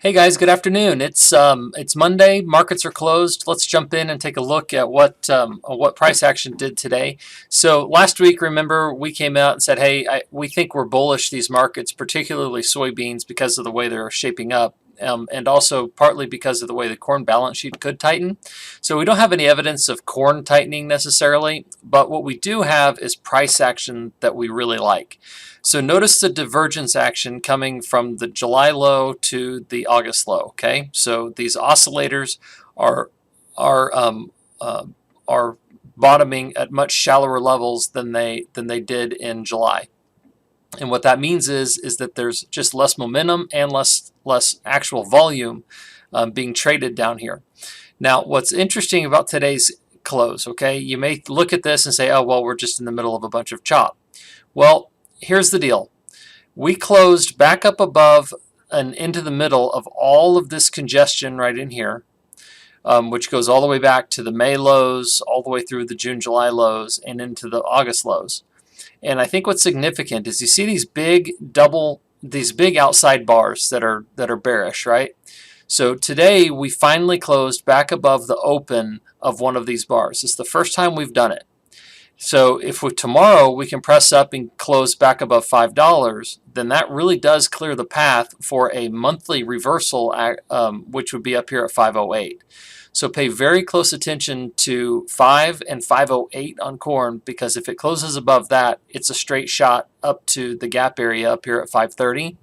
Hey guys, good afternoon. It's Monday. Markets are closed. Let's jump in and take a look at what price action did today. So last week, remember, we came out and said, hey, we think we're bullish these markets, particularly soybeans, because of the way they're shaping up. And also partly because of the way the corn balance sheet could tighten. So we don't have any evidence of corn tightening necessarily, but what we do have is price action that we really like. So notice the divergence action coming from the July low to the August low. Okay, so these oscillators are are um, are bottoming at much shallower levels than they did in July. And what that means is that there's just less momentum and less actual volume being traded down here. Now, what's interesting about today's close, okay, you may look at this and say, oh, well, we're just in the middle of a bunch of chop. Well, here's the deal. We closed back up above and into the middle of all of this congestion right in here, which goes all the way back to the May lows, all the way through the June, July lows, and into the August lows. And I think what's significant is you see these big outside bars that are bearish, right? So today we finally closed back above the open of one of these bars. It's the first time we've done it. So if tomorrow we can press up and close back above $5, then that really does clear the path for a monthly reversal, which would be up here at 508. So pay very close attention to 5 and 508 on corn, because if it closes above that, it's a straight shot up to the gap area up here at 530.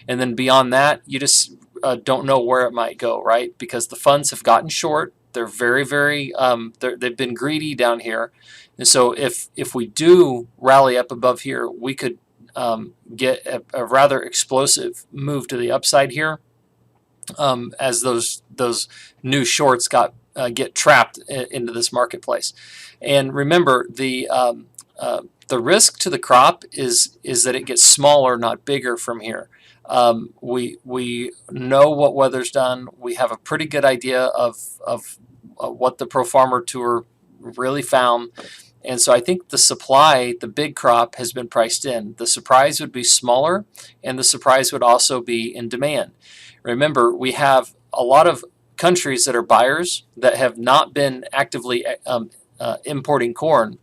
And then beyond that, you just don't know where it might go, right? Because the funds have gotten short. They're very, they've been greedy down here. And so if we do rally up above here, we could get a rather explosive move to the upside here, as those new shorts get trapped into this marketplace. And remember, the risk to the crop is that it gets smaller, not bigger from here. We know what weather's done. We have a pretty good idea of what the Pro Farmer Tour really found. And so I think the supply, the big crop, has been priced in. The surprise would be smaller, and the surprise would also be in demand. Remember, we have a lot of countries that are buyers that have not been actively importing corn,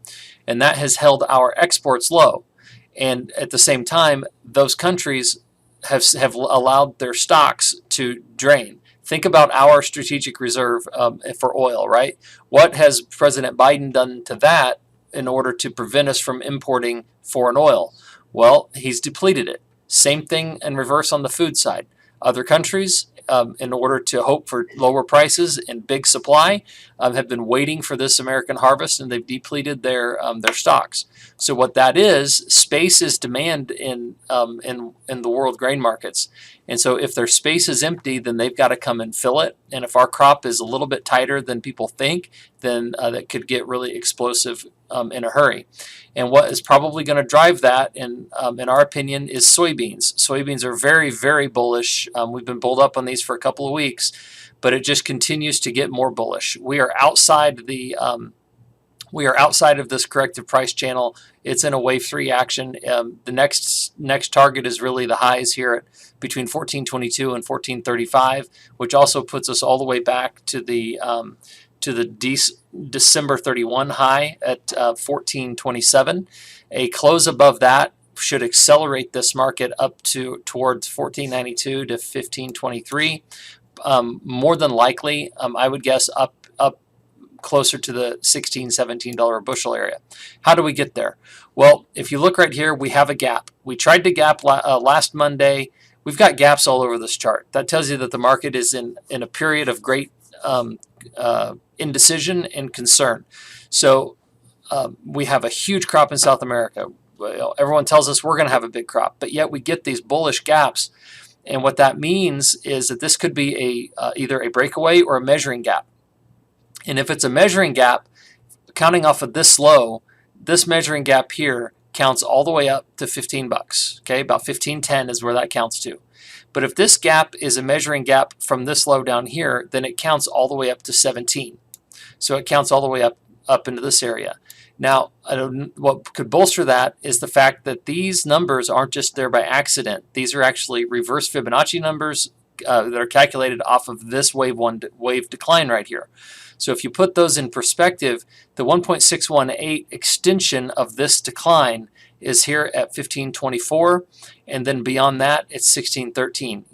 and that has held our exports low. And at the same time, those countries have allowed their stocks to drain. Think about our strategic reserve for oil, right? What has President Biden done to that in order to prevent us from importing foreign oil? Well, he's depleted it. Same thing in reverse on the food side. Other countries, in order to hope for lower prices and big supply, have been waiting for this American harvest, and they've depleted their stocks. So what that is, space is demand in the world grain markets. And so if their space is empty, then they've got to come and fill it. And if our crop is a little bit tighter than people think, then that could get really explosive in a hurry. And what is probably going to drive that, in our opinion, is soybeans. Soybeans are very bullish. We've been bulled up on these for a couple of weeks, but it just continues to get more bullish. We are outside of this corrective price channel. It's in a wave 3 action. The next target is really the highs here at between 1422 and 1435, which also puts us all the way back to the December 31 high at 1427. A close above that should accelerate this market up towards 1492 to 1523. More than likely, I would guess up closer to the $16, $17 a bushel area. How do we get there? Well, if you look right here, we have a gap. We tried to gap last Monday. We've got gaps all over this chart. That tells you that the market is in a period of great indecision and concern. So we have a huge crop in South America. Everyone tells us we're going to have a big crop, but yet we get these bullish gaps. And what that means is that this could be either a breakaway or a measuring gap. And if it's a measuring gap, counting off of this low, this measuring gap here counts all the way up to 15 bucks. Okay, about 15.10 is where that counts to. But if this gap is a measuring gap from this low down here, then it counts all the way up to 17. So it counts all the way up into this area. Now, what could bolster that is the fact that these numbers aren't just there by accident. These are actually reverse Fibonacci numbers that are calculated off of this wave decline right here. So if you put those in perspective, the 1.618 extension of this decline is here at 1524, and then beyond that it's 1613.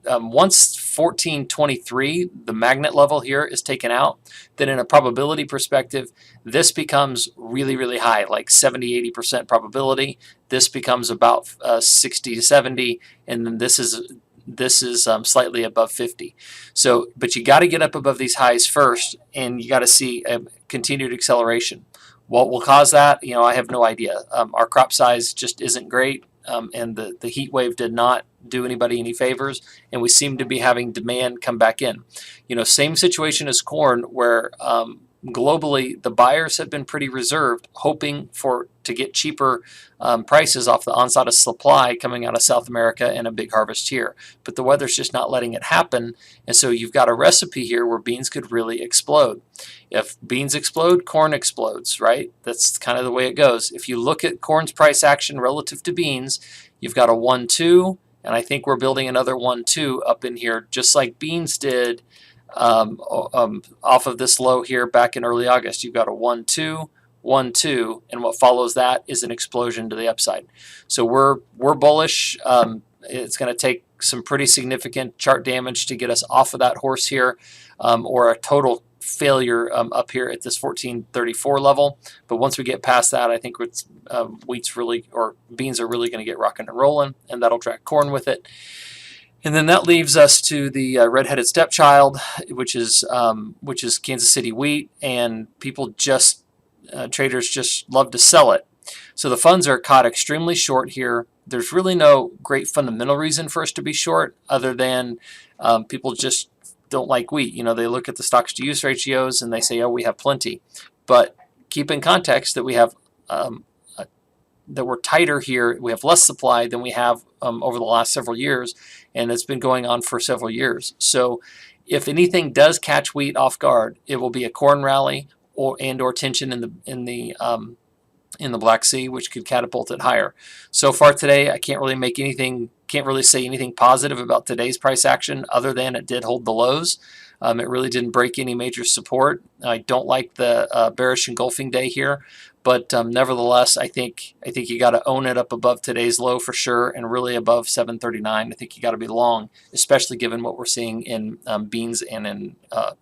Once 1423, the magnet level here, is taken out, then in a probability perspective, this becomes really, really high, like 70–80% probability. This becomes about 60 to 70, and then this is slightly above 50. So, but you got to get up above these highs first, and you got to see a continued acceleration. What will cause that? I have no idea. Our crop size just isn't great, and the heat wave did not do anybody any favors, and we seem to be having demand come back in. Same situation as corn, where globally the buyers have been pretty reserved, hoping to get cheaper prices off the onslaught of supply coming out of South America and a big harvest here. But the weather's just not letting it happen, and so you've got a recipe here where beans could really explode. If beans explode, corn explodes, right? That's kind of the way it goes. If you look at corn's price action relative to beans, you've got a 1-2, and I think we're building another 1-2 up in here, just like beans did off of this low here back in early August. You've got a 1-2, 1-2, and what follows that is an explosion to the upside. So we're bullish. It's going to take some pretty significant chart damage to get us off of that horse here, or a total failure up here at this 1434 level. But once we get past that, I think beans are really going to get rocking and rolling, and that'll drag corn with it. And then that leaves us to the red-headed stepchild, which is Kansas City wheat, and traders just love to sell it. So the funds are caught extremely short here. There's really no great fundamental reason for us to be short, other than people just don't like wheat. They look at the stocks to use ratios and they say, oh, we have plenty. But keep in context that we have that we're tighter here. We have less supply than we have over the last several years, and it's been going on for several years. So if anything does catch wheat off guard, it will be a corn rally or tension in the Black Sea, which could catapult it higher. So far today, I can't really say anything positive about today's price action, other than it did hold the lows. It really didn't break any major support. I don't like the bearish engulfing day here, but nevertheless, I think you got to own it up above today's low for sure, and really above 739. I think you got to be long, especially given what we're seeing in beans and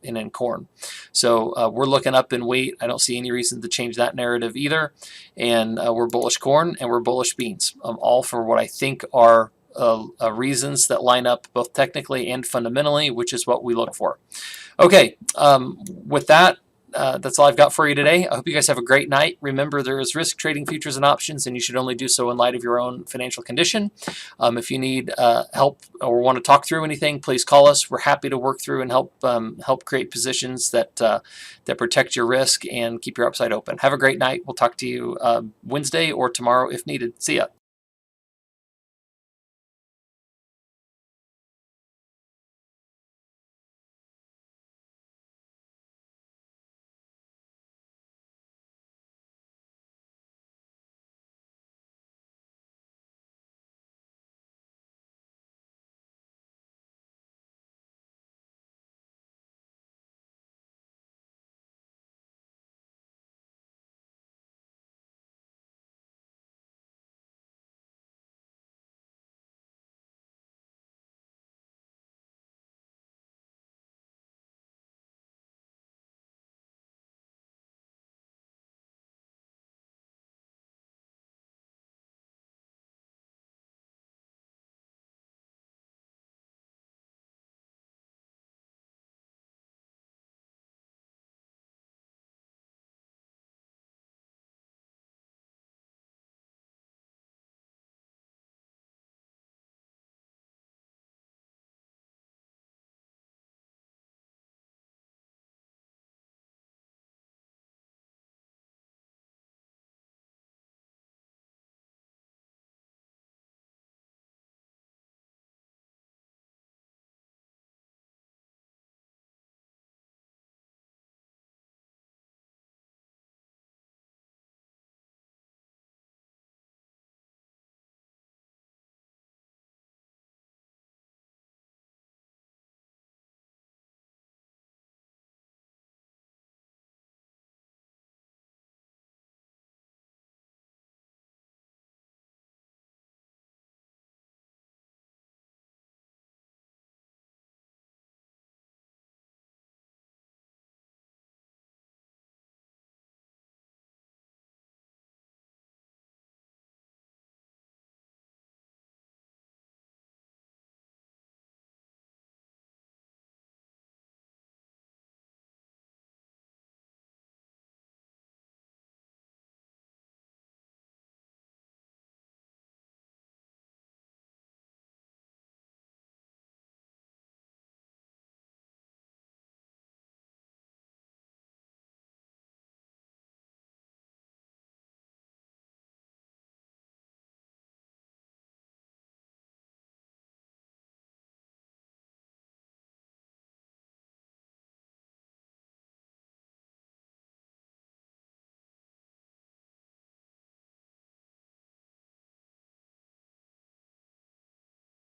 in corn. So we're looking up in wheat. I don't see any reason to change that narrative either, and we're bullish corn and we're bullish beans, all for what I think are reasons that line up both technically and fundamentally, which is what we look for. Okay, with that, that's all I've got for you today. I hope you guys have a great night. Remember, there is risk trading futures and options, and you should only do so in light of your own financial condition. If you need help or want to talk through anything, please call us. We're happy to work through and help create positions that protect your risk and keep your upside open. Have a great night. We'll talk to you Wednesday or tomorrow if needed. See ya.